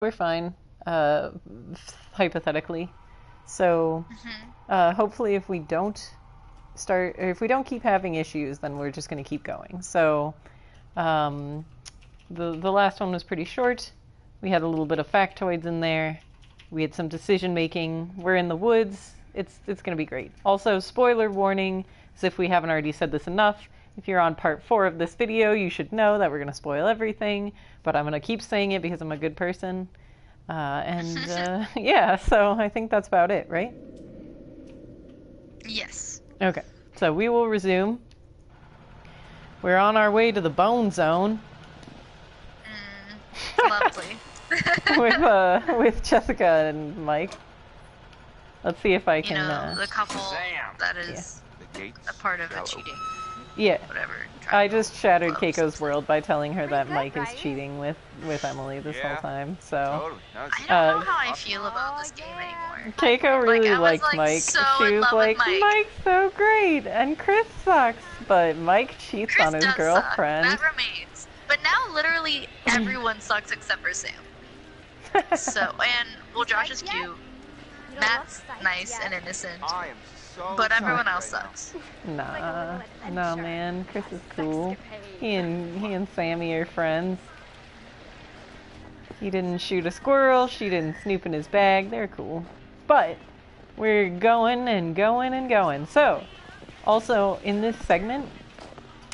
We're fine, hypothetically. So, hopefully, if we don't if we don't keep having issues, then we're just going to keep going. So, um, the last one was pretty short. We had a little bit of factoids in there. We had some decision making. We're in the woods. It's going to be great. Also, spoiler warning, as if we haven't already said this enough. If you're on part 4 of this video, you should know that we're going to spoil everything, but I'm going to keep saying it because I'm a good person. Yeah, so I think that's about it, right? Yes. Okay, so we will resume. We're on our way to the Bone Zone. Lovely. with Jessica and Mike. Let's see if I can. The couple that is a part of a cheating. Yeah. Whatever. I just shattered Keiko's world by telling her that Mike is cheating with Emily this whole time. So. I don't know how I feel about this game anymore. Keiko really liked Mike. So she was like, Mike's so great, and Chris sucks, but Mike cheats on his girlfriend. That remains. But now literally everyone sucks except for Sam. Well, Josh is cute. Matt's nice and innocent. But everyone else sucks. Nah, man. Chris is cool. He and Sammy are friends. He didn't shoot a squirrel. She didn't snoop in his bag. They're cool. But we're going and going and going. So, also in this segment,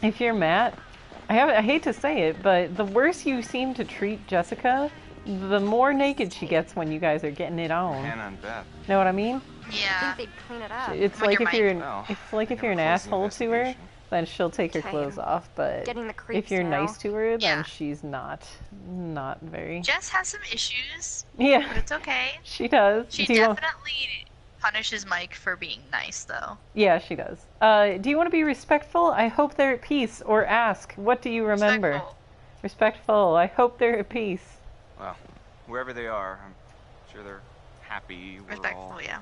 if you're Matt, I hate to say it, but the worse you seem to treat Jessica, the more naked she gets when you guys are getting it on. Hannah and Beth. Know what I mean? Yeah. I think they'd clean it up. It's like if you're an asshole to her, then she'll take her clothes off. But if you're nice to her, then she's not very. Jess has some issues. Yeah. But it's okay. She does. She definitely punishes Mike for being nice, though. Yeah, she does. Do you want to be respectful? I hope they're at peace. Or ask, what do you remember? Respectful. I hope they're at peace. Well, wherever they are, I'm sure they're happy. Respectful, yeah.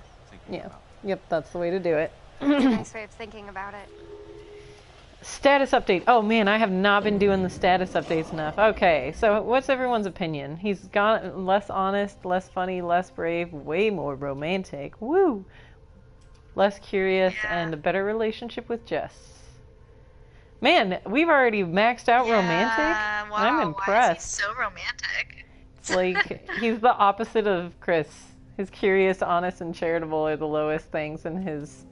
Yeah. Yep, that's the way to do it. Nice way of thinking about it. Status update. Oh man, I have not been doing the status updates enough. Okay, so what's everyone's opinion? He's gone less honest, less funny, less brave, way more romantic. Woo! Less curious, and a better relationship with Jess. Man, we've already maxed out romantic? Wow, I'm impressed. Why is he so romantic? It's like, he's the opposite of Chris. His curious, honest, and charitable are the lowest things, and his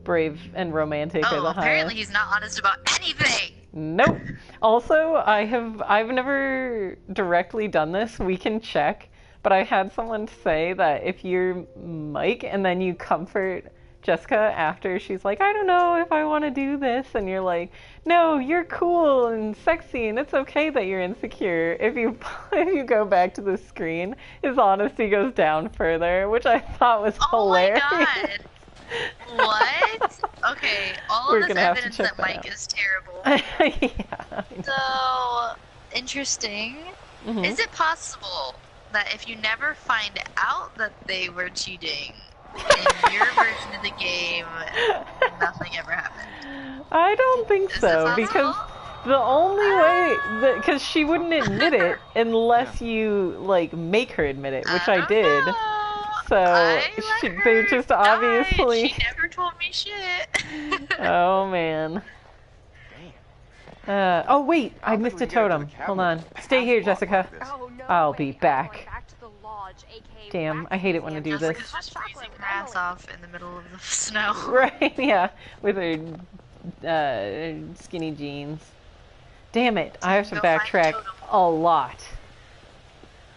brave and romantic are the highest. Apparently he's not honest about anything! Nope. Also, I've never directly done this. We can check. But I had someone say that if you're Mike and then you comfort Jessica after she's like, I don't know if I want to do this, and you're like, no, you're cool and sexy and it's okay that you're insecure. If you go back to the screen, his honesty goes down further, which I thought was hilarious. Oh my god. What? Okay, all of this evidence that Mike is terrible. Yeah. So, interesting. Is it possible that if you never find out that they were cheating, in your version of the game, nothing ever happened? I don't think so, because the only way, because she wouldn't admit it unless you, like, make her admit it, which I did. So, they're just obviously... She never told me shit. Oh, man. Oh, wait, I missed a totem. Hold on. Stay here, Jessica. I'll be back. Damn, I hate it when I do this. Jessica's just freezing her ass off in the middle of the snow. Right, yeah, with her skinny jeans. Damn it, I have to backtrack a lot.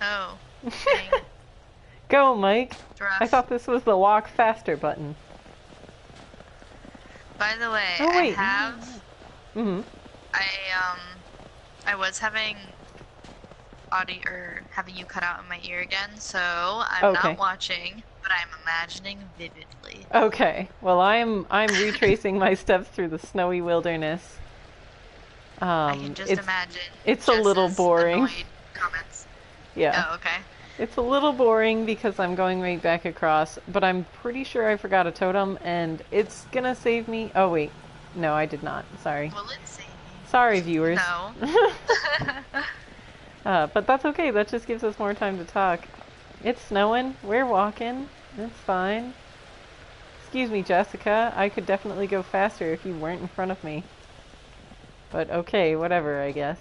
Oh, dang. Go, Mike. I thought this was the walk faster button. By the way, I have... I was having audio, or having you cut out in my ear again, so I'm not watching, but I'm imagining vividly. Okay, well I'm retracing my steps through the snowy wilderness. I can just imagine. It's a little boring. Comments. Yeah. Oh, okay. It's a little boring because I'm going right back across, but I'm pretty sure I forgot a totem, and it's gonna save me. Oh wait, no, I did not. Sorry. Will it save me? Sorry, viewers. No. But that's okay. That just gives us more time to talk. It's snowing. We're walking. It's fine. Excuse me, Jessica. I could definitely go faster if you weren't in front of me. But okay, whatever, I guess.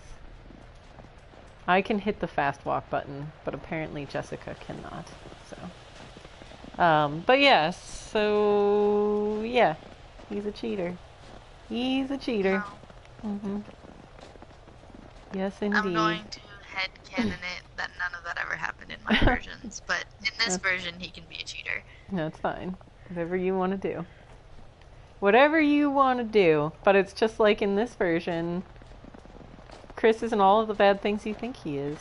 I can hit the fast walk button, but apparently Jessica cannot. So, but yeah, so yeah, he's a cheater. He's a cheater. Wow. Yes, indeed. I'm going to headcanon it that none of that ever happened in my versions, but in this version he can be a cheater. No, it's fine. Whatever you want to do. Whatever you want to do. But it's just like in this version, Chris isn't all of the bad things you think he is.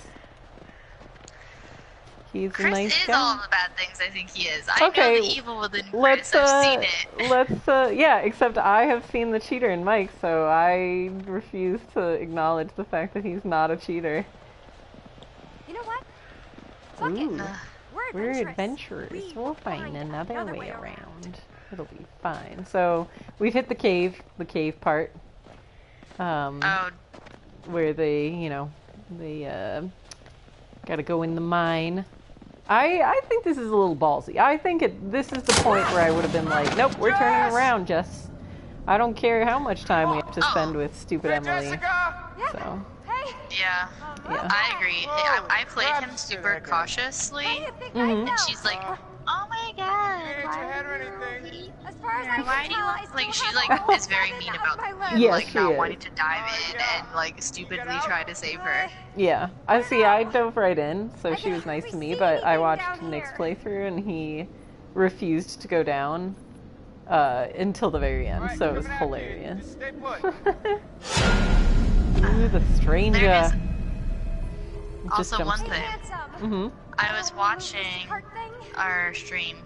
He's Chris a nice is guy. all the bad things I think he is. I Okay, know the evil within Chris. I've seen it. Yeah, except I have seen the cheater in Mike, so I refuse to acknowledge the fact that he's not a cheater. You know what? Fuck it. Ooh. We're We're adventurers. We'll find another way around. It'll be fine. So, we've hit the cave part. Oh, Where they, you know, they, gotta go in the mine. I think this is a little ballsy. I think this is the point where I would have been like, nope, we're turning around, Jess. I don't care how much time we have to spend with stupid Emily. So, yeah. yeah. I agree. I played him super cautiously, and she's like, oh my god, why do you, like, she, like, is very mean about him, Yeah, like, she not is. wanting to dive in and, like, stupidly try to save her. Yeah, I dove right in, so she was nice to me, but I watched Nick's playthrough and he refused to go down until the very end, so it was hilarious. Ooh, the stranger. There is Just also jumps one in. thing. I was watching our stream,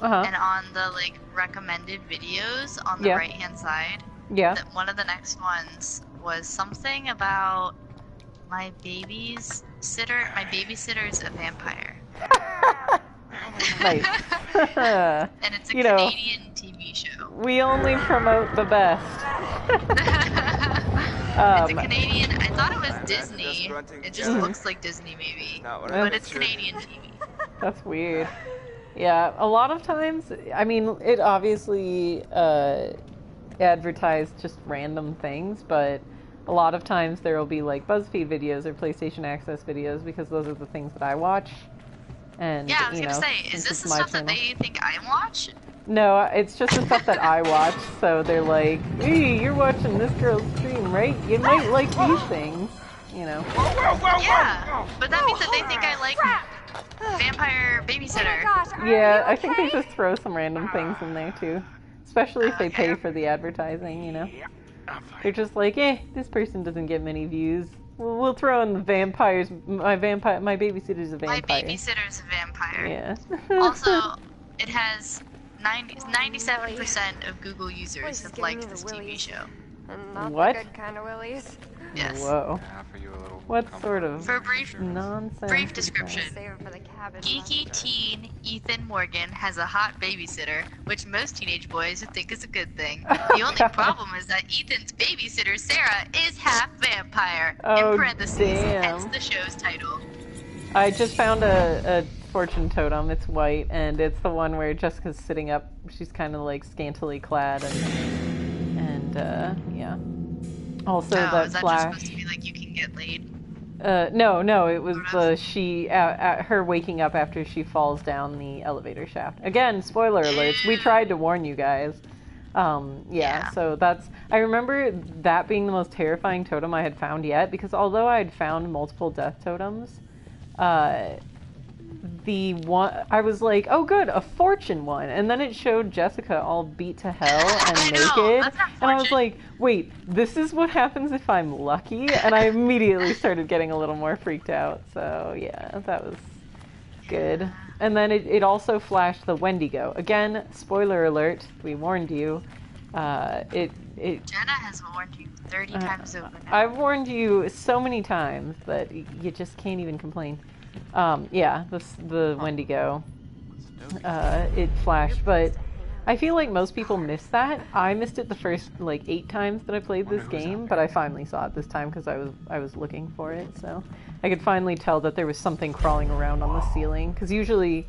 Uh-huh. and on the, like, recommended videos on the Yeah. right-hand side, Yeah. one of the next ones was something about my babysitter's a vampire. Nice. And it's a You know, Canadian TV show. we only promote the best. It's a Canadian, I thought it was Disney. grunting It just together. looks like Disney maybe. Not what I But meant it's to. Canadian TV. That's weird. Yeah, a lot of times, I mean, it obviously advertised just random things, but a lot of times there will be like BuzzFeed videos or PlayStation Access videos because those are the things that I watch. And Yeah, I was you gonna know, say, since is this it's the my stuff that channel. they think I watch? No, it's just the stuff that I watch. So they're like, "Hey, you're watching this girl's stream, right? You might like these things." You know. Yeah, but that means that they think I like Vampire Babysitter. Yeah, I think they just throw some random things in there too. Especially if they pay for the advertising, you know. They're just like, this person doesn't get many views. We'll throw in the vampires. My babysitter's a vampire. My babysitter's a vampire. Yeah. Also, it has 97% of Google users have liked this TV show. And not What? the good kind of willies. Yes. Whoa. Can I offer you a little What comfort? sort of For a brief nonsense? brief is description. Save it for the cabin. Geeky teen Ethan Morgan has a hot babysitter, which most teenage boys would think is a good thing. The only problem is that Ethan's babysitter, Sarah, is half vampire. Oh, in parentheses, damn. hence the show's title. I just found a fortune totem. It's white, and it's the one where Jessica's sitting up. She's kind of like scantily clad, and yeah. Also, Oh, that is that flash. just supposed to be like you can get laid? No, it was her waking up after she falls down the elevator shaft. Again, spoiler alerts. We tried to warn you guys. Yeah, so I remember that being the most terrifying totem I had found yet, because although I had found multiple death totems, the one I was like, oh good, a fortune one, and then it showed Jessica all beat to hell and I know, naked, that's not and I was fortune. like, wait, this is what happens if I'm lucky, and I immediately started getting a little more freaked out. So yeah, that was good. And then it also flashed the Wendigo. Again, spoiler alert, we warned you. Jenna has warned you 30 times over now. I've warned you so many times that you just can't even complain. Yeah, the Wendigo. It flashed, but I feel like most people miss that. I missed it the first like 8 times that I played this game, but I finally saw it this time because I was looking for it. So I could finally tell that there was something crawling around on the ceiling. Because usually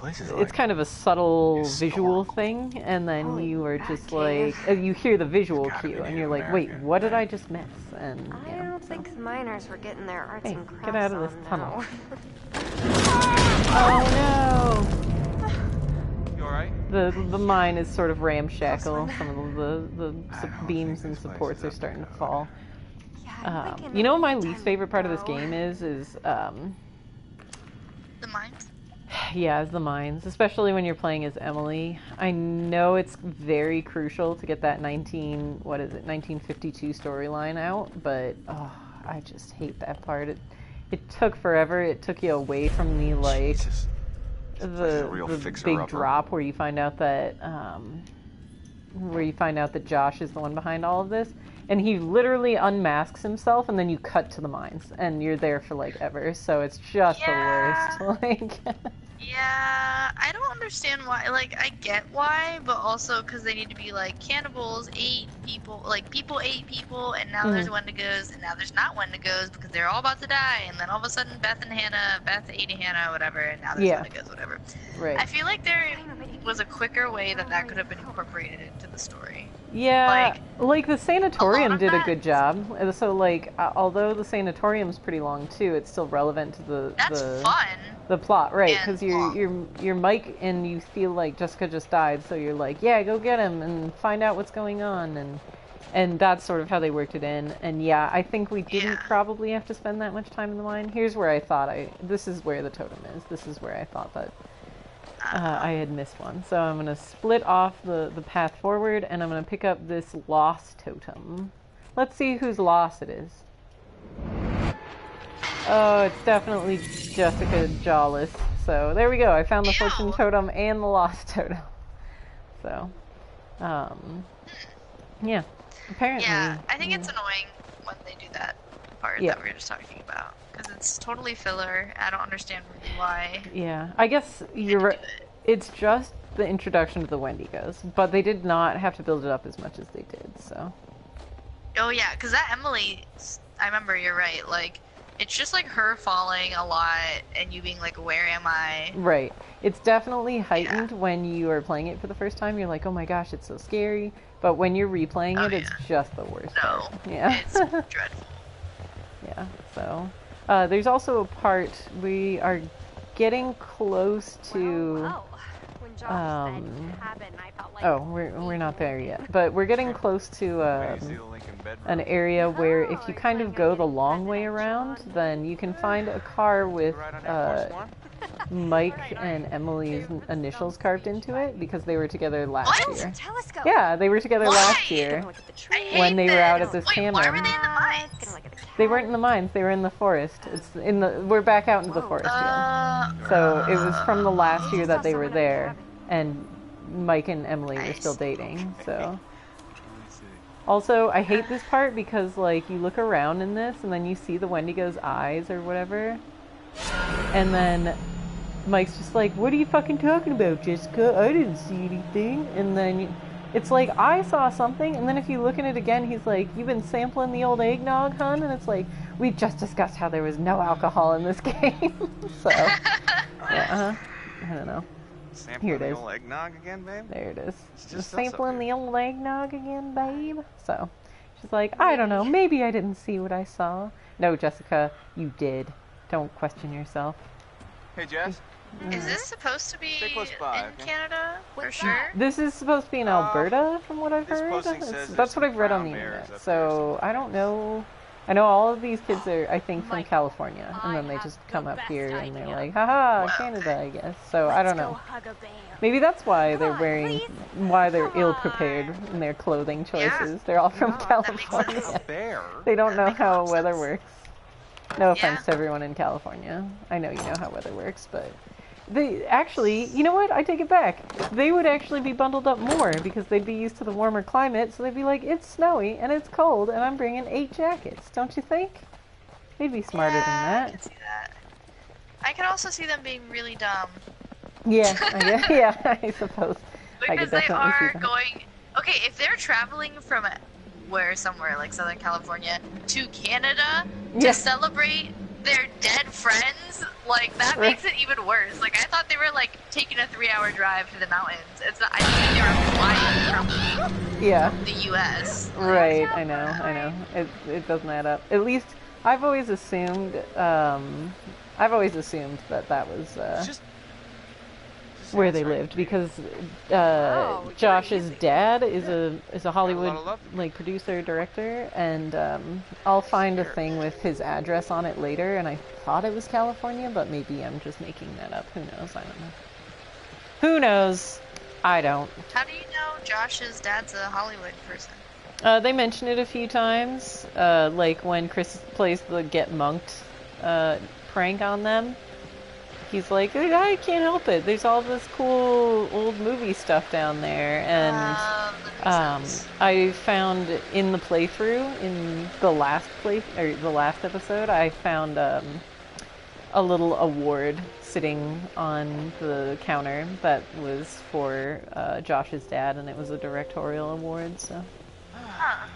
it's kind of a subtle visual thing, and then you are just like you hear the visual cue, and you're like, wait, what did I just miss? And I don't think miners were getting their arts and crafts get out of this on tunnel. now. Oh no! You alright? The mine is sort of ramshackle. Some of the beams and supports are starting to fall. Yeah, I'm You know what my thinking least favorite part of this go. game is The mines? yeah, is the mines, especially when you're playing as Emily. I know it's very crucial to get that 1952 storyline out, but oh, I just hate that part. It took forever. It took you away from the like Jesus. the big drop where you find out that Josh is the one behind all of this, and he literally unmasks himself, and then you cut to the mines, and you're there for like ever. So it's just the worst. Like, Yeah, I don't understand why. Like, I get why, but also because they need to be like cannibals ate people, like people ate people, and now there's Wendigos, and now there's not Wendigos because they're all about to die, and then all of a sudden Beth ate Hannah, whatever, and now there's Wendigos, whatever. right. I feel like there was a quicker way that could have been incorporated into the story. Yeah, like the sanatorium did a that- good job. So like, although the sanatorium's pretty long too, it's still relevant to That's fun. the plot, right? And Because you're Mike, and you feel like Jessica just died, so you're like, yeah, go get him and find out what's going on, and that's sort of how they worked it in. And yeah, I think we didn't probably have to spend that much time in the mine. Here's where I thought this is where the totem is. This is where I thought that I had missed one. So I'm gonna split off the path forward, and I'm gonna pick up this lost totem. Let's see whose loss it is. Oh, it's definitely Jessica Jawless. So there we go. I found the fortune totem and the lost totem. So, yeah. Apparently. Yeah, I think it's annoying when they do that part that we were just talking about. Because it's totally filler. I don't understand really why. Yeah, I guess you're right. It's just the introduction to the Wendigos, but they did not have to build it up as much as they did, so. Oh yeah, because that Emily, I remember, you're right, like, it's just like her falling a lot and you being like, where am I? Right. It's definitely heightened when you are playing it for the first time. You're like, oh my gosh, it's so scary. But when you're replaying it, it's just the worst part. Yeah. It's dreadful. Yeah, so. There's also a part, we are getting close to... oh, we're not there yet. But we're getting close to an area where if you kind of go the long way around, then you can find a car with Mike and Emily's initials carved into it because they were together last year. Yeah, they were together last year when they were out at this camp. Why were they in the mines? They weren't in the mines, they were in the forest. We're back out into the forest again. So it was from the last year that they were there, and Mike and Emily were still dating, so. Also, I hate this part because, like, you look around in this, and then you see the Wendigo's eyes or whatever, and then Mike's just like, what are you fucking talking about, Jessica? I didn't see anything. And then it's like, I saw something, and then if you look at it again, he's like, you've been sampling the old eggnog, hun? And it's like, we just discussed how there was no alcohol in this game. So, yeah, I don't know. Sampling Here it the is. old eggnog again, babe? There it is. Just Just us up sampling here. the old eggnog again, babe. So, she's like, I don't know, maybe I didn't see what I saw. No, Jessica, you did. Don't question yourself. Hey, Jess. Is this supposed to be Stay close by, in okay? Canada? For What's sure? that? This is supposed to be in Alberta, from what I've this heard. posting says there's That's what some I've read on the brown bears internet. up So I don't know. I know all of these kids are, I think, from California, and then they just come up here and they're like, haha, Canada, I guess. So I don't know. Maybe that's why they're wearing, why they're ill-prepared in their clothing choices. They're all from California. A bear? They don't know makes a how lot of weather sense. works. No offense Yeah. to everyone in California. I know you know how weather works, but they actually, you know what? I take it back. They would actually be bundled up more because they'd be used to the warmer climate, so they'd be like, it's snowy and it's cold and I'm bringing 8 jackets. Don't you think? They'd be smarter than I that. can see that. I can also see them being really dumb. Yeah, yeah, I suppose. Because they definitely see are that. going. Okay, if they're traveling from somewhere like Southern California to Canada Yeah. to celebrate their dead friends, like that Right. makes it even worse. Like I thought they were like taking a 3-hour drive to the mountains. It's not, I think they were flying Yeah. from the U.S. Right, I know. It doesn't add up. At least I've always assumed that that was Just where they answer it, lived please. because Wow, you're Josh's easy. dad is a Hollywood lot of love. like producer director, and I'll find a thing with his address on it later. And I thought it was California, but maybe I'm just making that up. Who knows? I don't know. Who knows? I don't. How do you know Josh's dad's a Hollywood person? They mention it a few times, like when Chris plays the Get Monked prank on them. He's like, I can't help it. There's all this cool old movie stuff down there, and That makes sense. I found in the playthrough, in the last episode, I found a little award sitting on the counter that was for Josh's dad, and it was a directorial award. So. Huh.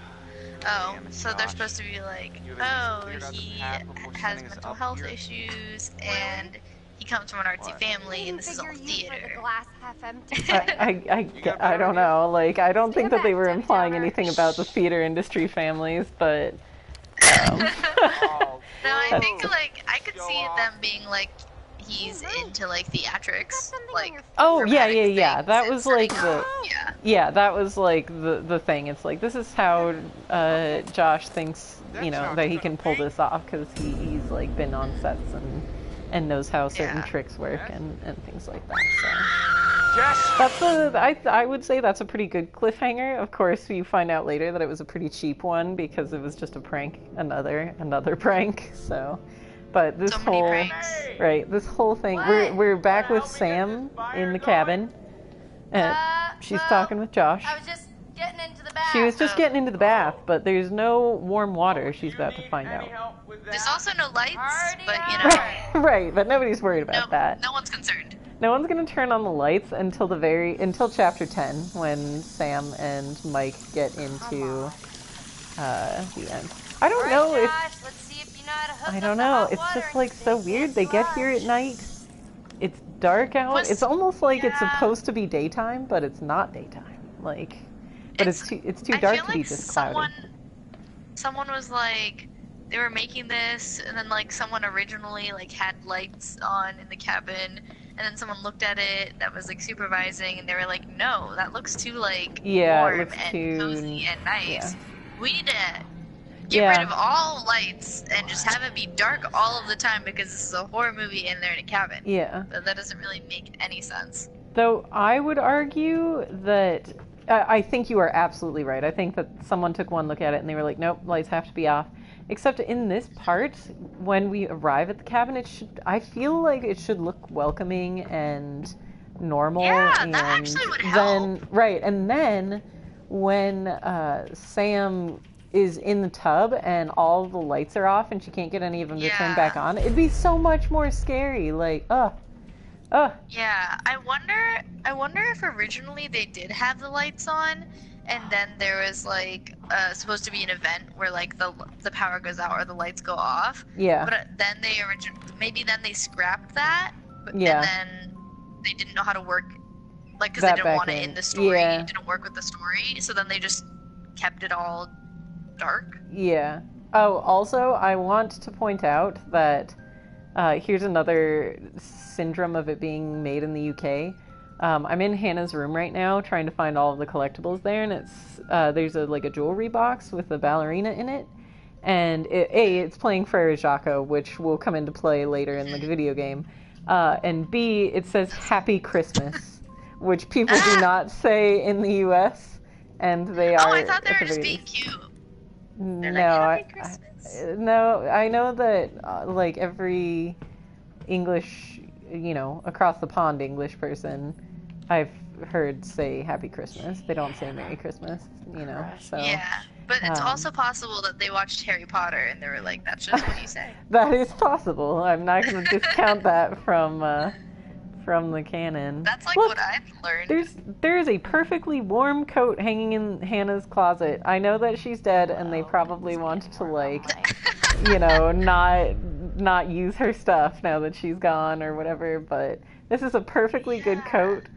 Oh, Damn it, so they're Josh. supposed to be like, You haven't oh, cleared out the he path before has sending us mental up health here. issues, and he comes from an artsy What? family, and this is all Figure you for the theater. glass half empty. I don't know. Like, I don't think that they were Debbie implying Downer. anything about the theater industry families, but Oh, No, I That's- think like I could Go see off. them being like he's into like theatrics, something on like your oh yeah, dramatic yeah. things That and was like setting the up- yeah. yeah, that was like the thing. It's like this is how Josh thinks, that he can pull this off because he's like been on sets and knows how certain Yeah. tricks work and things like that. So. Jess! I would say that's a pretty good cliffhanger. Of course, you find out later that it was a pretty cheap one because it was just a prank, another prank. So, but this So many whole pranks. right, this whole thing, we're back with Sam in the cabin, and she's well, talking with Josh. I was just getting into the bath. She was just getting into the bath, but there's no warm water. She's about to find out. There's also no lights, Party but you on. know, Right, but nobody's worried about that. no one's concerned. No one's gonna turn on the lights until chapter 10 when Sam and Mike get into the end. I don't Alright, know if Josh, let's see if you know how to hook I up don't the know. hot It's water just and like so stay weird. They get here at night. It's dark out. Was- It's almost like it's yeah. supposed to be daytime, but it's not daytime. Like, but it's too I dark feel to be like just cloudy. someone was like, they were making this, and then like someone originally like had lights on in the cabin, and then someone looked at it that was like supervising, and they were like, no, that looks too like Yeah, it warm looks and too- cozy and nice. yeah. We need to get Yeah. rid of all lights and just have it be dark all of the time because this is a horror movie and they're in a cabin. Yeah. But that doesn't really make any sense. Though I would argue that I think you are absolutely right. I think that someone took one look at it and they were like, nope, lights have to be off. Except in this part, when we arrive at the cabin, I feel like it should look welcoming and normal. Yeah, and that actually would then, help. right, and then when Sam is in the tub and all the lights are off and she can't get any of them to turn Yeah. back on, it'd be so much more scary. Like, Yeah, I wonder if originally they did have the lights on, and then there was like supposed to be an event where like the power goes out or the lights go off. yeah. But then maybe then they scrapped that. But, Yeah. And then they didn't know how to work, like because That they didn't back want it in. in the story. Yeah. It didn't work with the story, so then they just kept it all dark. Yeah. Oh, also, I want to point out that here's another syndrome of it being made in the UK. I'm in Hannah's room right now trying to find all of the collectibles there, and there's a jewelry box with a ballerina in it, and it's playing Frere Jacques, which will come into play later in the video game, and B, it says Happy Christmas, which people do not say in the US, and they are. Oh, I thought they at were the just very being cute. They're No, like, Happy Christmas. no, I know that like every English, across the pond English person I've heard say Happy Christmas. They don't say Merry Christmas, so Yeah, but it's um, also possible that they watched Harry Potter and they were like, "That's just what you say." that is possible. I'm not going to discount that from the canon. That's like Look, what I've learned. there is a perfectly warm coat hanging in Hannah's closet. I know that she's dead, and they probably want to like, you know, not use her stuff now that she's gone or whatever. But this is a perfectly good coat,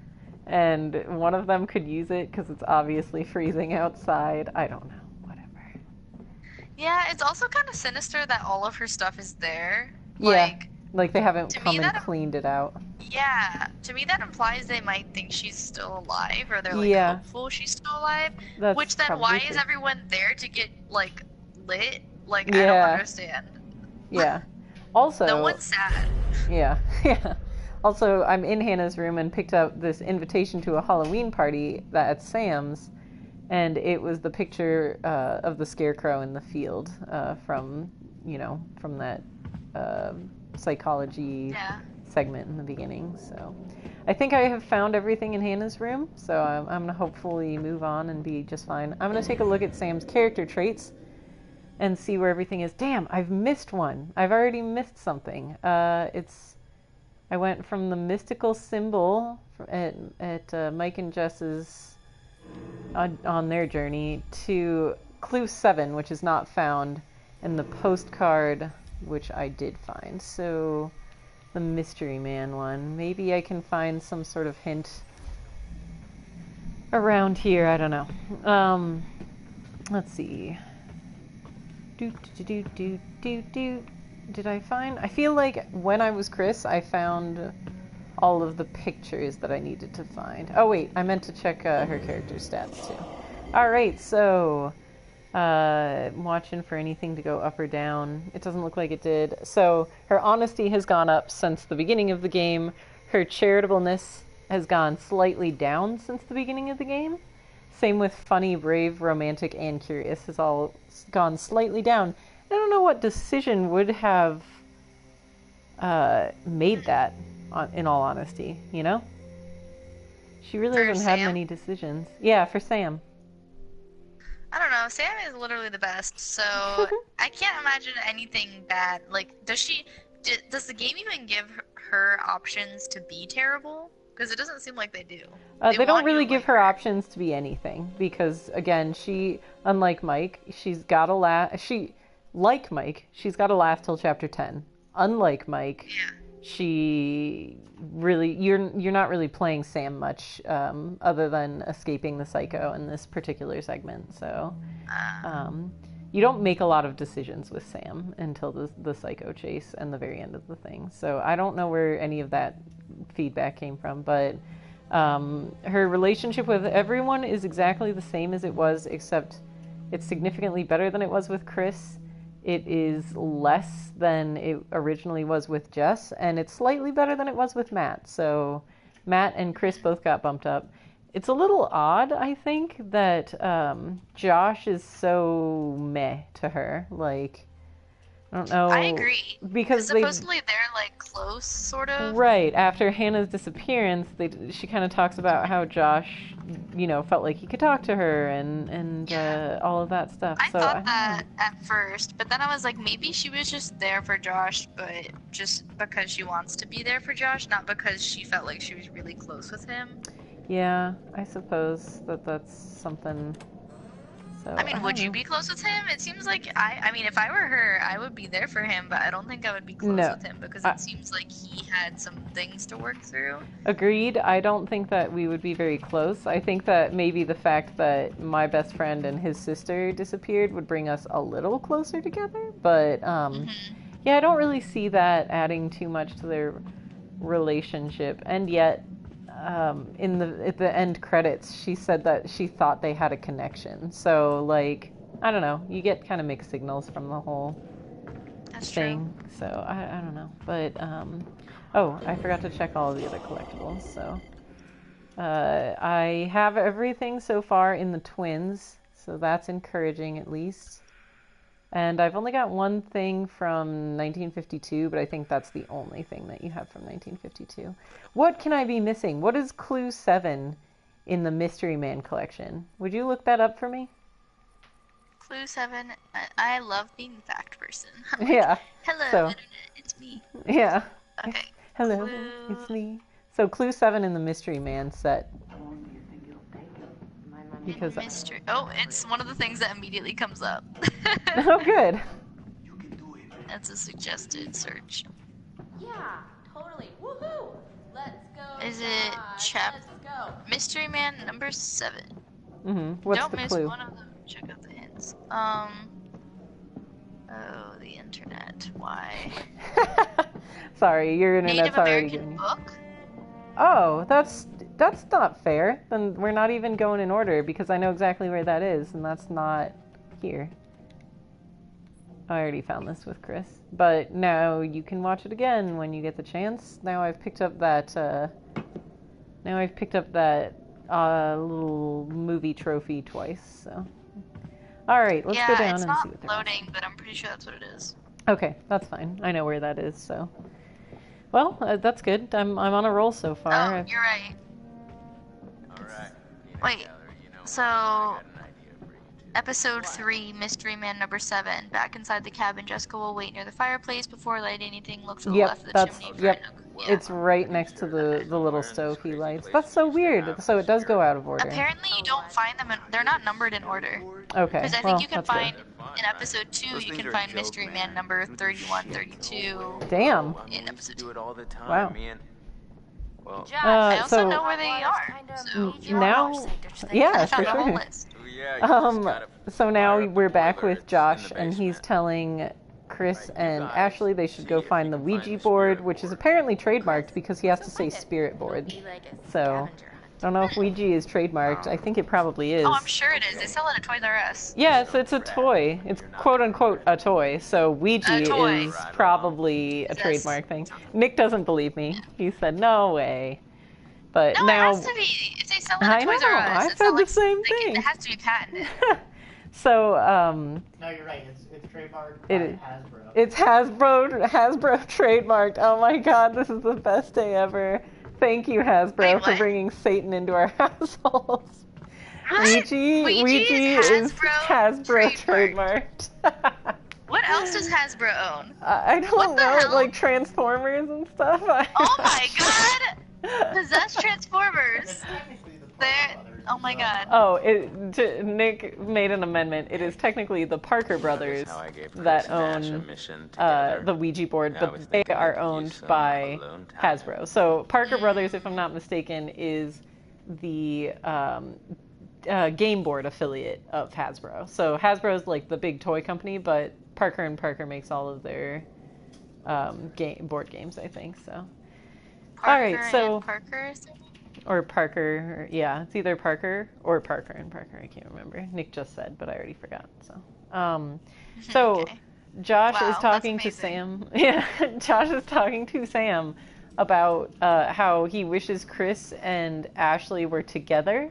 and one of them could use it because it's obviously freezing outside. I don't know. Whatever. Yeah, it's also kind of sinister that all of her stuff is there. Yeah. Like they haven't to come me, and cleaned it out. Yeah, to me that implies they might think she's still alive, or they're like hopeful she's still alive. That's which then why is everyone there to get like lit? Like I don't understand. Yeah. Also, no one's sad. Yeah. Yeah. Also, I'm in Hannah's room and picked up this invitation to a Halloween party at Sam's, and it was the picture of the scarecrow in the field from that psychology segment in the beginning. So I think I have found everything in Hannah's room, so I'm going to hopefully move on and be just fine. I'm going to take a look at Sam's character traits and see where everything is. Damn, I've missed one. I've already missed something. I went from the mystical symbol at Mike and Jess's on their journey to clue 7, which is not found, and the postcard, which I did find. So the mystery man one. Maybe I can find some sort of hint around here. I don't know. Let's see. Did I find? I feel like when I was Chris, I found all of the pictures that I needed to find. Oh wait, I meant to check her character stats too. All right, so watching for anything to go up or down. It doesn't look like it did. So her honesty has gone up since the beginning of the game. Her charitableness has gone slightly down since the beginning of the game. Same with funny, brave, romantic, and curious has all gone slightly down. I don't know what decision would have made that, in all honesty, you know? She really doesn't have many decisions. Yeah, for Sam. I don't know. Sam is literally the best, so I can't imagine anything bad. Like, does the game even give her options to be terrible? Because it doesn't seem like they do. They don't really give her options to be anything, because, again, unlike Mike, she's got to laugh. Like Mike, she's got to laugh till chapter 10. Unlike Mike, she really, you're not really playing Sam much, other than escaping the psycho in this particular segment. So, you don't make a lot of decisions with Sam until the psycho chase and the very end of the thing. So I don't know where any of that feedback came from, but her relationship with everyone is exactly the same as it was, except it's significantly better than it was with Chris. It is less than it originally was with Jess, and it's slightly better than it was with Matt. So Matt and Chris both got bumped up. It's a little odd, I think, that Josh is so meh to her. Like, I don't know. I agree. Because supposedly they're like close, sort of. Right. After Hannah's disappearance, she kind of talks about how Josh, felt like he could talk to her and all of that stuff. I thought that at first, but then I was like, maybe she was just there for Josh, but just because she wants to be there for Josh, not because she felt like she was really close with him. Yeah, I suppose that's something. So, I mean, would you be close with him? It seems like I mean, if I were her, I would be there for him, but I don't think I would be close with him because it seems like he had some things to work through. Agreed. I don't think that we would be very close. I think that maybe the fact that my best friend and his sister disappeared would bring us a little closer together, but yeah, I don't really see that adding too much to their relationship. And yet at the end credits, she said that she thought they had a connection. So, like, I don't know. You get kind of mixed signals from the whole thing. True. So, I don't know. But, oh, I forgot to check all of the other collectibles. So, I have everything so far in the twins. So that's encouraging, at least. And I've only got one thing from 1952, but I think that's the only thing that you have from 1952. What can I be missing? What is Clue 7 in the Mystery Man collection? Would you look that up for me? Clue 7, I love being the fact person. Yeah. Hello, so, internet, it's me. Yeah. Okay. Hello, Clue... it's me. So clue 7 in the Mystery Man set. Because Mystery. Oh, it's one of the things that immediately comes up. oh, good. That's a suggested search. Yeah, totally. Woohoo! Let's go. Is it Let's go. Mystery Man number 7? What's Don't the miss clue? one of them. Check out the hints. Oh, the internet. Why? Sorry, your internet's Native already American giving me. book? Oh, that's not fair. Then we're not even going in order because I know exactly where that is, and that's not here. I already found this with Chris, but now you can watch it again when you get the chance. Now I've picked up that. Little movie trophy twice. So, all right, let's go down it's and not see what they're loading, but I'm pretty sure that's what it is. Okay, that's fine. I know where that is. So, well, that's good. I'm on a roll so far. Oh, you're right. All right. Wait, so episode 3, Mystery Man number 7. Back inside the cabin, Jessica will wait near the fireplace before lighting anything. Look to the Yep, left of the that's chimney for yep. a nook. Yeah. It's right next to the little stove he lights. That's so weird. So it does go out of order. Apparently, you don't find them. They're not numbered in order. Okay. Because I think well, you can that's find good. in episode 2, you can find Mystery Man number 31, 32. Damn. In episode Do it all the time, Wow. man. Well, Josh, I also so know where they are. kind of So medium now, horse sector, yeah, I for found a whole sure. list. So now we're back with Josh, and he's telling Chris and Ashley they should go find the Ouija board, which is apparently trademarked because he has to say spirit board. So, don't know if Ouija is trademarked. I think it probably is. Oh, I'm sure it is. They sell it at Toys R Us. Yeah, it's a toy. It's quote unquote a toy. So Ouija A toy. is probably a Yes. trademark thing. Nick doesn't believe me. He said no way. But No, now it has to be. If they sell it I at Toys know, R Us, I it's said not the like same like, thing. It has to be patented. so No, you're right. It's trademarked It by is. Hasbro. It's Hasbro trademarked. Oh my god, this is the best day ever. Thank you, Hasbro, Wait, for what? bringing Satan into our households. What? Ouija is Hasbro trademarked. What else does Hasbro own? I What don't the know, hell? like Transformers and stuff. Oh my god! Possessed Transformers. It's technically the They're. Parker Brothers, Oh my so- god. Oh, Nick made an amendment. It is technically the Parker brothers how I gave that Chris and Ash a own mission together. the Ouija board, I but was they thinking are I could owned use some by alone time. Hasbro. So Parker Brothers, if I'm not mistaken, is the game board affiliate of Hasbro. So Hasbro is like the big toy company, but Parker and Parker makes all of their board games, I think. So Parker right, so- and Parker. or Parker, yeah, it's either Parker or Parker and Parker. I can't remember. Nick just said, but I already forgot. So Okay. Josh Wow, is talking that's to amazing. Sam. Yeah, Josh is talking to Sam about how he wishes Chris and Ashley were together.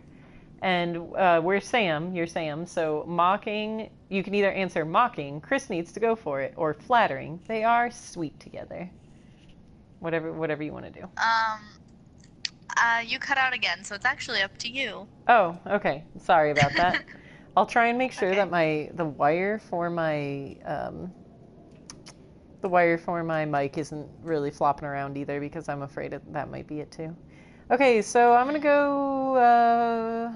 And we're Sam, you're Sam. So mocking, you can either answer mocking, Chris needs to go for it, or flattering, they are sweet together. Whatever you want to do. You cut out again, so it's actually up to you. Oh, okay. Sorry about that. I'll try and make sure Okay. that the wire for my mic isn't really flopping around either, because I'm afraid that might be it too. Okay, so I'm gonna go.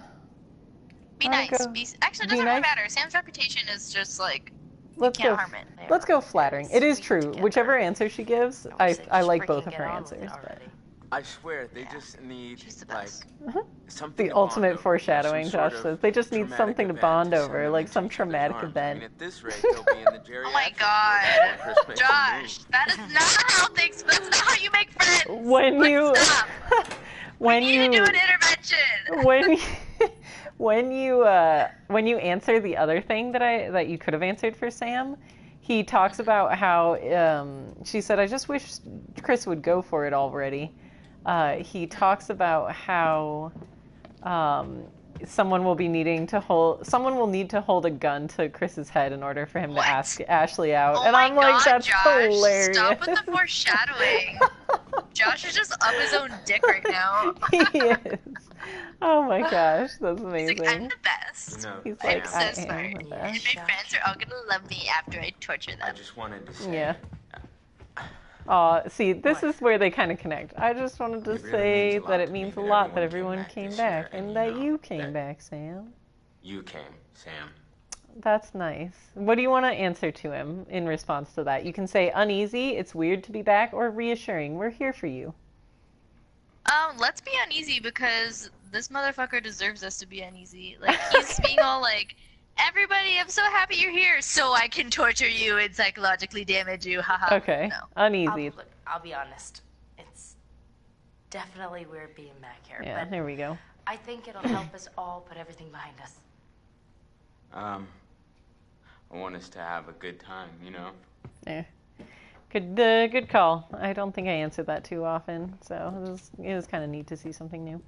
Be I'm gonna nice. go- Actually, it be doesn't really nice. matter. Sam's reputation is just like Let's can't go. harm it. They Let's are go flattering. It is sweet true. together. Whichever answer she gives, I like both of her answers. But I swear, they Yeah. just need She's the like best. something. the to bond ultimate over, foreshadowing, some Josh sort says. of They just need traumatic something to event bond send over, them like into some each other's traumatic arms. event. I mean, at this rate, they'll be in the Oh my geriatric god, before Chris makes a Josh, move. that is not how things. That's not how you make friends. When Let's you stop. when we you need to do an intervention. when you answer the other thing that you could have answered for Sam, he talks about how she said, "I just wish Chris would go for it already." He talks about how someone will need to hold a gun to Chris's head in order for him What? to ask Ashley out, Oh and my I'm like, god, that's Josh, hilarious. stop with the foreshadowing. Josh is just up his own dick right now. He is. Oh my gosh, that's He's amazing. like, I'm the best. No, He's I'm like, so I am smart. the And best. my friends are all gonna love me after I torture I them. just wanted to say. Yeah. See, this is where they kind of connect. I just wanted to It really say means a lot that it to me means a that lot that everyone everyone came came back back this year, and and that you know you came that- back, Sam. You came, Sam. That's nice. What do you want to answer to him in response to that? You can say uneasy, it's weird to be back, or reassuring, we're here for you. Let's be uneasy because this motherfucker deserves us to be uneasy. Like, he's being all like, everybody, I'm so happy you're here so I can torture you and psychologically damage you, haha. Okay, No. uneasy. I'll be honest. It's definitely weird being back here. Yeah, But there we go. I think it'll help us all put everything behind us. I want us to have a good time, you know? Yeah. Good call. I don't think I answered that too often, so it was kind of neat to see something new.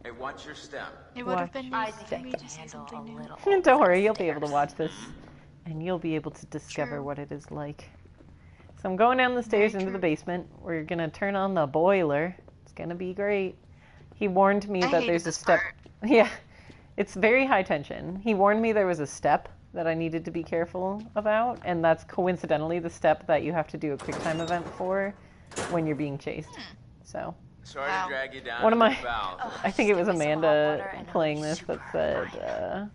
Hey, watch your step. It would have been I nice for think me I can to see handle something a new. little. Don't worry, you'll be able to watch this, Mm-hmm. and you'll be able to discover True. what it is like. So I'm going down the stairs into the basement. We're gonna turn on the boiler. It's gonna be great. He warned me I that hated there's a this step. part. Yeah, it's very high tension. He warned me there was a step that I needed to be careful about, and that's coincidentally the step that you have to do a quick time event for when you're being chased. So Sorry Wow. to drag you down One to of my- the bowels. I think it was Give me some hot Amanda water and I'll playing be this super that said, fine.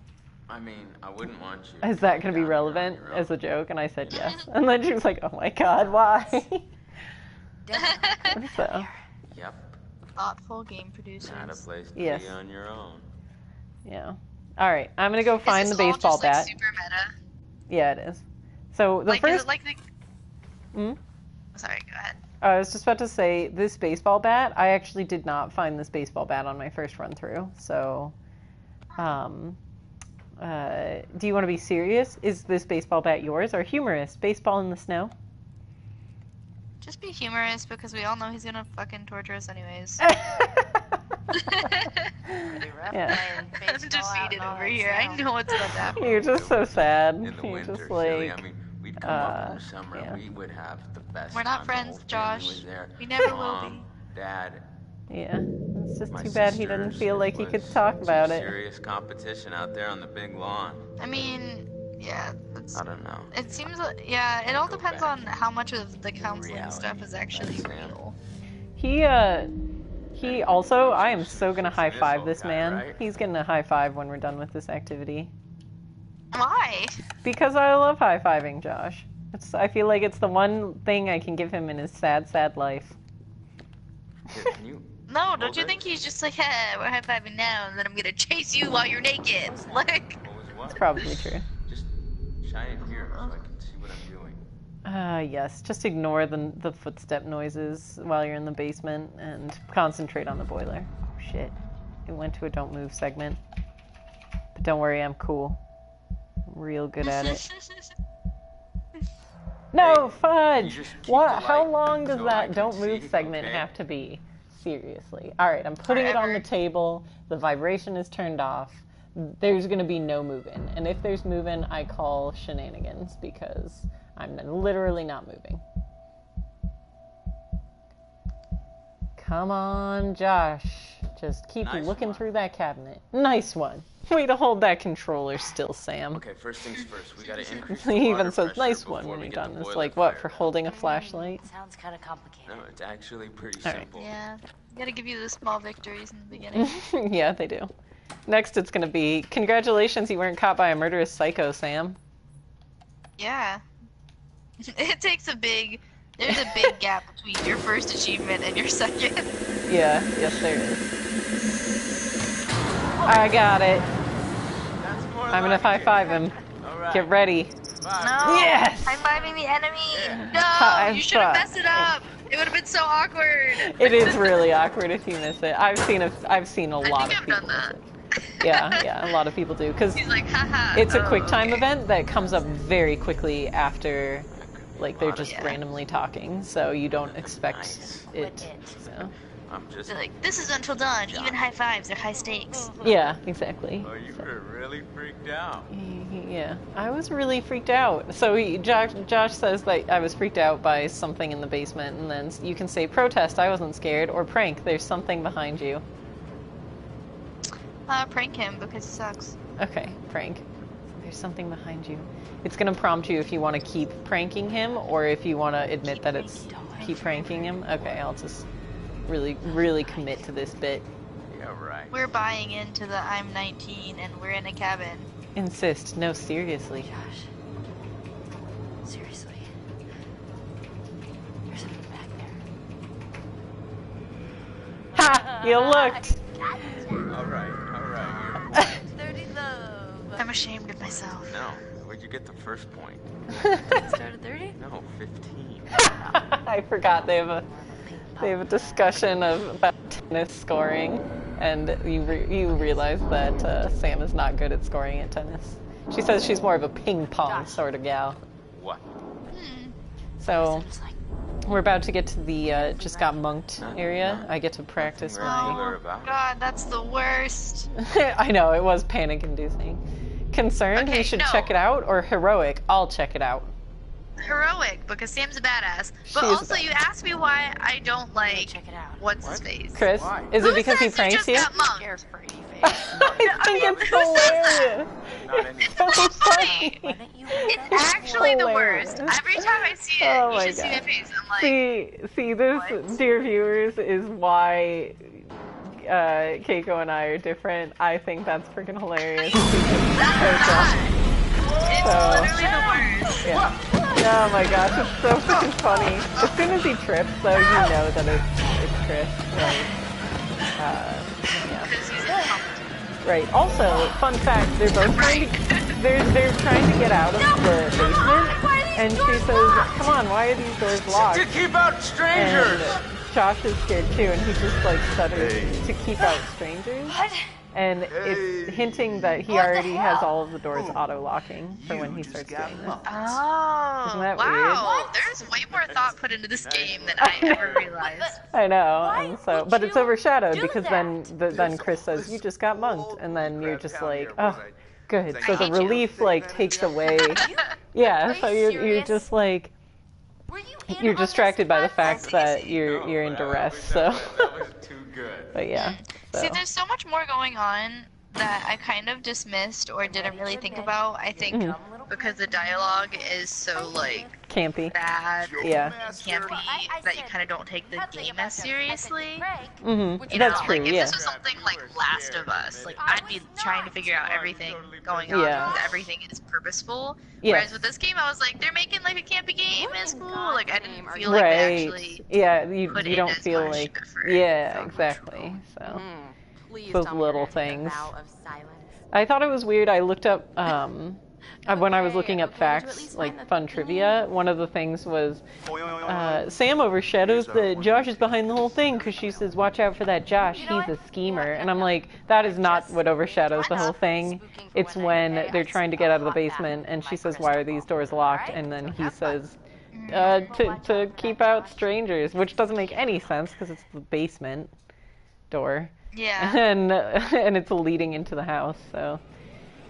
I mean, I wouldn't want you. is that going to be down here on relevant your own. as a joke? And I said yes. And then she was like, oh my god, why? So, Yep. Thoughtful game producers. Not a place to Yes. be on your own. yeah. All right, I'm going to go find Is the this all baseball just, like, bat. super meta? Yeah, it is. So the Like, is first... it like the... Hmm? Sorry, go ahead. I was just about to say, this baseball bat, I actually did not find this baseball bat on my first run through. So, do you want to be serious? Is this baseball bat yours, or humorous? Baseball in the snow? Just be humorous because we all know he's gonna fucking torture us anyways. Yeah. I'm defeated over here. I know what's about to happen. You're just so sad. In the You're winter, just silly. like, I mean, we'd come up in the summer. yeah. We would have the best We're not time. The friends, whole family Josh. was there. We never will Mom, be. Dad. yeah. It's just My too bad he didn't sisters, feel it like he could was talk about it. Serious competition out there on the big lawn. I mean, yeah, it's, I don't know. it seems like, yeah, it all Go depends back on how much of the counseling reality. stuff is actually That's Sam. real. He also, I am so gonna high five old this guy, man. right? He's gonna high five when we're done with this activity. Why? Because I love high fiving Josh. I feel like it's the one thing I can give him in his sad, sad life. Here, can you? No, Hold don't you it. think he's just like, hey, we're high fiving now, and then I'm gonna chase you while you're naked? Like, What was what? It's probably true. Just shine it here so I can see what I'm doing. Yes, just ignore the footstep noises while you're in the basement and concentrate on the boiler. Oh, shit. It went to a don't move segment. But don't worry, I'm cool. I'm real good at it. No, Hey, fudge! you just keep What? the How light long does so I that can don't move see, segment okay? have to be? Seriously. Alright, I'm putting it on the Forever. table. The vibration is turned off. There's gonna be no moving. And if there's moving, I call shenanigans because I'm literally not moving. Come on, Josh. Just keep Nice looking one. through that cabinet. Nice one. Way to hold that controller still, Sam. Okay, first things first. We gotta increase the He water even says pressure nice one before when we you're get done. the It's boiler like, what, fired for up. holding a flashlight? Sounds kind of complicated. No, it's actually pretty All right. simple. yeah, gotta give you the small victories in the beginning. Yeah, they do. Next, it's gonna be, congratulations, you weren't caught by a murderous psycho, Sam. Yeah. It takes there's a big gap between your first achievement and your second. Yeah, yes, there is. I got it. That's more I'm gonna like high it. five him. All right. Get ready. Five. No! Yes! High-fiving the enemy! No! High You should have five. messed it up! It would have been so awkward! It is really awkward if you miss it. I've seen a lot think of I've people done that. miss it. Yeah, a lot of people do. Because He's like, haha. it's a oh, quick time okay. event that comes up very quickly after, like, they're just Yeah. randomly talking, so you don't expect Nice. it. So. I'm just. They're like, this is until dawn. Even high fives are high stakes. Yeah, exactly. Oh, you were really freaked out. Yeah, I was really freaked out. So Josh says that I was freaked out by something in the basement, and then you can say protest, I wasn't scared, or prank, there's something behind you. Prank him because he sucks. Okay, prank. There's something behind you. It's gonna prompt you if you want to keep pranking him, or if you want to admit that it's keep pranking him? Okay, I'll just really commit to this bit. Yeah, right. We're buying into the I'm 19 and we're in a cabin. Insist. No, seriously. Josh. Seriously. There's something back there. Ha! You looked! All right. Dirty love. I'm ashamed of myself. No, where'd you get the first point? Started 30? No, 15. I forgot they have a discussion about tennis scoring, and you realize that Sam is not good at scoring at tennis. She says she's more of a ping pong sort of gal. What? So we're about to get to the just got monked area. I get to practice my. Oh God, that's the worst. I know, it was panic-inducing. Concerned? Okay, We should no. check it out, or heroic? I'll check it out. Heroic, because Sam's a badass. But She is a also, you asked me why I don't like Check it out. what's his face. Chris, Why? is Who it because he says pranks just you? got monked? Carefree face. I think mean, it's who says that? hilarious. Not any. It's so funny. Why don't you It's actually the hilarious. worst. Every time I see it, Oh you my should see my God. face. I'm like, See, this, What? dear viewers, is why Keiko and I are different. I think that's freaking hilarious. that's not. It's So- literally the worst. Yeah. Oh my gosh, it's so freaking funny. As soon as he trips, though, you know that it's Chris. Like, yeah. Because he's incompetent. Right. Also, fun fact: they're both trying to they're trying to get out of the basement, and she says, "Come on, why are these doors locked?" To keep out strangers! And Josh is scared too, and he just like stutters to keep out strangers. And it's hinting that he already has all of the doors auto-locking for when he starts doing this. Oh, Isn't that wow. There's way more thought put into this game than I ever realized. I know, and so, would but it's you overshadowed do because then Chris says, "You just got monked," and then you're just like, "Oh, good." So the relief like takes away. Yeah, so you're serious? just like Were you in you're on this distracted by the advice? fact that you're in that duress. was- So, that was too good. but yeah. See, So. there's so much more going on that I kind of dismissed or didn't really think about. I think Mhm. because the dialogue is so, like, Campy. bad Yeah. and campy that you kind of don't take the game as seriously. Mhm. You That's know, true. like, if Yeah. this was something like Last of Us, like, I'd be trying to figure out everything going on Yeah. because everything is purposeful. Yes. Whereas with this game, I was like, they're making, like, a campy game, it's cool. Like, I didn't feel like they Right. actually Yeah. You put you in don't as feel much like. effort. Yeah. Exactly. So. Please Those tell me little you're gonna take a things. vow of silence. I thought it was weird. I looked up when I was looking up Okay, would you at facts, least like find the fun thing? trivia. One of the things was Sam overshadows that Josh is behind the whole thing because she says, "Watch out for that Josh. He's a schemer." And I'm like, that is not what overshadows the whole thing. It's when they're trying to get out of the basement, and she says, "Why are these doors locked?" And then he says, "To keep out strangers," which doesn't make any sense because it's the basement door. Yeah. and it's leading into the house. So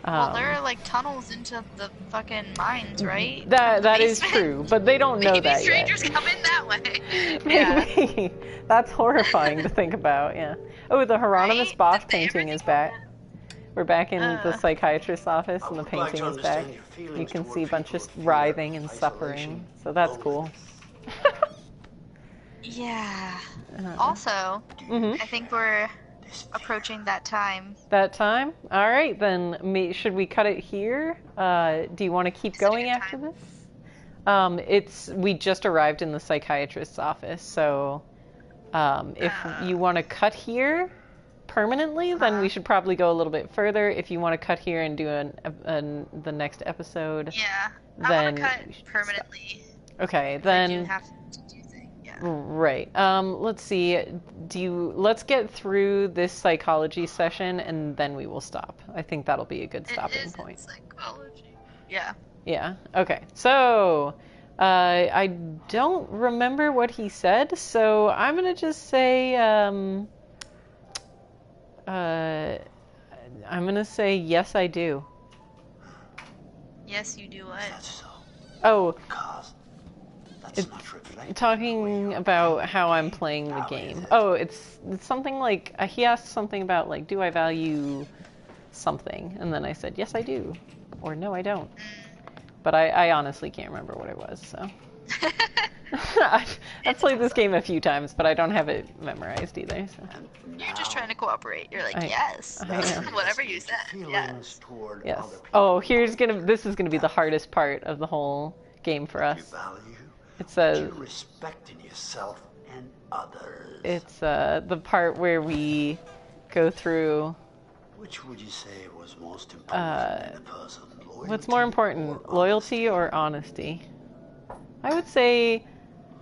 Well, there are like tunnels into the fucking mines, right? that is Basement. true, but they don't know Maybe that strangers yet. come in that way. Yeah. Maybe. That's horrifying to think about. Yeah. Oh, the Hieronymus Right? Bosch Did they ever painting is think back. We're back in the Uh. psychiatrist's office, and the would like painting to is back. understand your You feelings can toward see a bunch of people who writhing fear and isolation, suffering. So that's cool. Yeah. Uh, Also, mhm. I think we're approaching that time. That time? All right, then. Should we cut it here? Do you want to keep Is it a going good after time? this? We just arrived in the psychiatrist's office, so if you want to cut here permanently, then we should probably go a little bit further. If you want to cut here and do the next episode, Yeah. I Then want to we cut should permanently. okay, I do then have to do things. Yeah. right. Let's see. Let's get through this psychology session and then we will stop. I think that'll be a good It stopping is in point. psychology. Yeah. Yeah. Okay. So, I don't remember what he said, so I'm gonna just say, I'm gonna say yes, I do. Yes, you do what? That's so. Oh, Because that's not reflecting talking about how I'm playing the game. Oh, it's something like he asked something about like, do I value something? And then I said, yes, I do, or no, I don't. But I honestly can't remember what it was. So. I've played this game a few times, but I don't have it memorized either. So. You're just trying to cooperate. You're like, yes, I am. whatever you said. Yes. Feelings toward Yes. other people. Oh, this is gonna be the hardest part of the whole game for You us. value It what says you respect in yourself and others. it's the part where we go through Which would you say was most important in a person? what's more important, or loyalty or honesty? I would say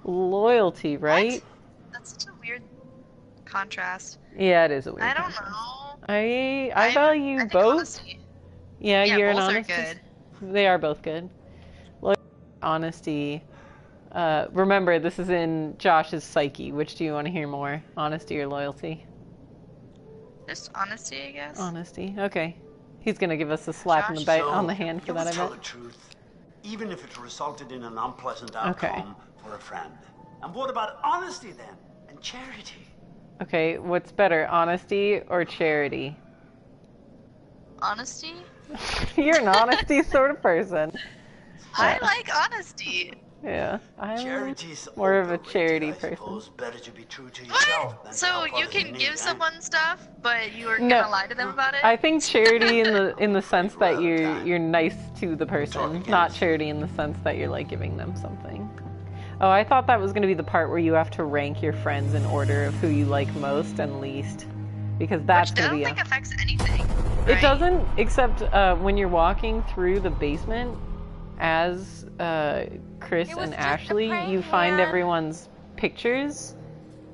loyalty, right? That's such a weird contrast. Yeah, it is a weird. I don't contrast. know. I value think both. honesty. Yeah, Yeah, you're an both are honesty. good. They are both good. Loyalty, honesty. Remember, this is in Josh's psyche. Which do you want to hear more? Honesty or loyalty? Just honesty, I guess. Honesty. Okay. He's gonna give us a slap on the Josh? on the hand for you that, I would tell bet. the truth, even if it resulted in an unpleasant Okay. outcome for a friend. And what about honesty then? And charity? Okay, what's better, honesty or charity? Honesty? You're an honesty sort of person. I like honesty. Yeah, I'm Charity's more of a overrated, charity I person. suppose. Better to be true to yourself than What? to So help you others in can need, give eh? someone stuff, but you are No. gonna lie to them about it? I think charity in the sense that you're nice to the person, not charity in the sense that you're like giving them something. Oh, I thought that was going to be the part where you have to rank your friends in order of who you like most and least, because that's Which I going to don't be think affects anything. It right? doesn't, except when you're walking through the basement as Chris It was and just a Ashley, prank, you find man. everyone's pictures.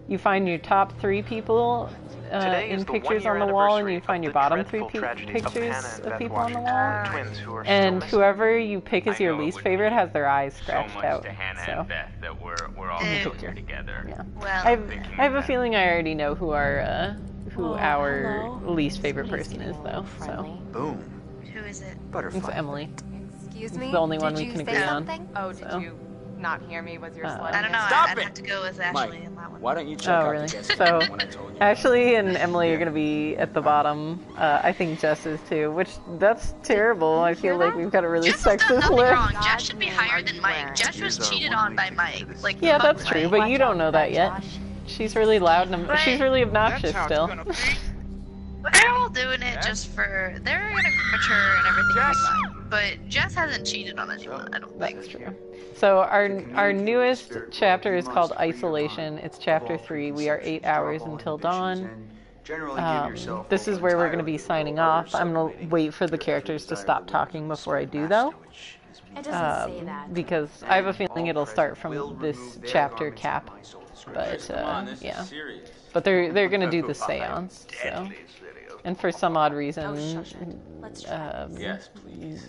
You find your top 3 people Today is in the pictures on one-year the wall, and anniversary you find of your the bottom 3 dreadful tragedy of pictures Hannah and of Beth people on the Washington, wall. twins who are And still missing. whoever you pick as I your know it least would favorite mean has their eyes so scratched much out. to Hannah So and Beth that we're all Ew. here together. yeah, Well, I have a feeling I already know who our Oh, our hello. least favorite Somebody's person getting is, a though. little So friendly. Boom. who is it? Butterfly. it's Emily. Excuse It's me? the only one Did we you can say agree on. something? Oh, did So. you not hear me? Was your slide? I don't know. Stop I'd it! have to go with Ashley in that one. Why don't you check Oh, out really? the guest So, room when I told you? Ashley and Emily are going to be at the bottom. I think Jess is too, which that's terrible. I feel like we've got a really Jess has done sexist nothing list. wrong. God's Jess should be name higher are than you Mike. wearing? Jess was cheated on by Mike. Like, Yeah, fuck that's true, Mike. but you don't know that yet. She's really loud and Right. she's really obnoxious still. But they're all doing it just for they're gonna mature and everything will be fine. But Jess hasn't cheated on anyone, I don't think. That's true. So our newest chapter is called Isolation. It's chapter 3. We are 8 hours until dawn. This is where we're going to be signing off. I'm going to wait for the characters to stop talking before I do, though. It doesn't say that. Because I have a feeling it'll start from this chapter cap. But Come on, this yeah, is serious. but they're gonna do the seance. So, and for some odd reason, Let's try. Yes, please.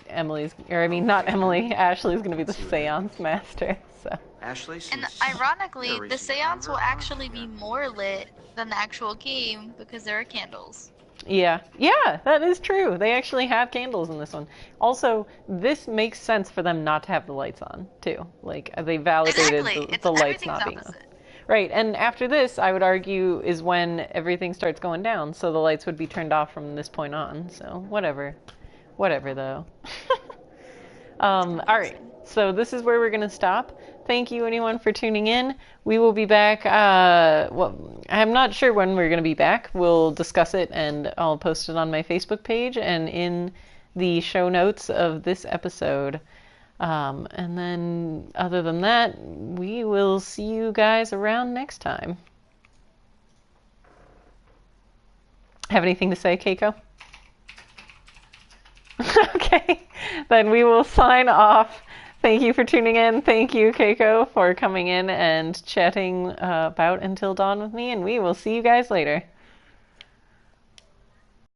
not Emily. Ashley's gonna be the seance master. So Ashley, And since ironically, you're the a seance will survivor, actually be more lit than the actual game because there are candles. yeah, that is true. They actually have candles in this one. Also, this makes sense for them not to have the lights on too. Like they validated Exactly. the lights Everything's not being on. opposite. Right, and after this, I would argue, is when everything starts going down, so the lights would be turned off from this point on, so whatever. Whatever, though. Alright, so this is where we're going to stop. Thank you, anyone, for tuning in. We will be back, I'm not sure when we're going to be back. We'll discuss it, and I'll post it on my Facebook page and in the show notes of this episode. And then, other than that, we will see you guys around next time. Have anything to say, Keiko? Okay, then we will sign off. Thank you for tuning in. Thank you, Keiko, for coming in and chatting about Until Dawn with me, and we will see you guys later.